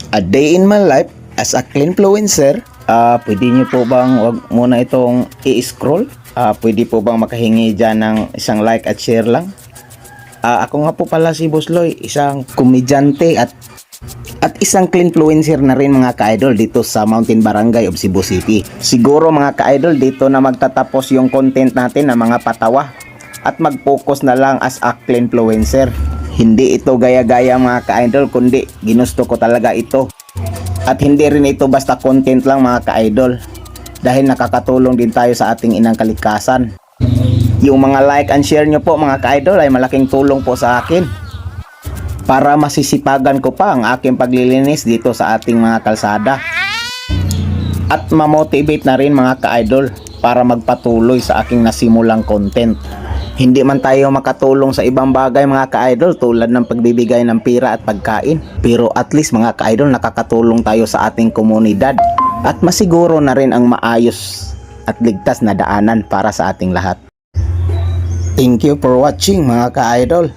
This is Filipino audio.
A day in my life as a cleanfluencer. Pwede nyo po bang wag muna itong i-scroll? Pwede po bang makahingi dyan ng isang like at share lang? Ako nga po pala si Boss Loy, isang komedyante at isang cleanfluencer na rin mga ka-idol dito sa Mountain Barangay of Cebu City. Siguro mga ka-idol dito na magtatapos yung content natin ng mga patawa at mag-focus na lang as a cleanfluencer. Hindi ito gaya-gaya mga ka-idol, kundi ginusto ko talaga ito. At hindi rin ito basta content lang mga ka-idol, dahil nakakatulong din tayo sa ating inang kalikasan. Yung mga like and share nyo po mga ka-idol ay malaking tulong po sa akin para masisipagan ko pa ang aking paglilinis dito sa ating mga kalsada. At mamotivate na rin mga ka-idol para magpatuloy sa aking nasimulang content. Hindi man tayo makatulong sa ibang bagay mga ka-idol tulad ng pagbibigay ng pira at pagkain, pero at least mga ka-idol nakakatulong tayo sa ating komunidad at masiguro na rin ang maayos at ligtas na daanan para sa ating lahat. Thank you for watching mga ka-idol.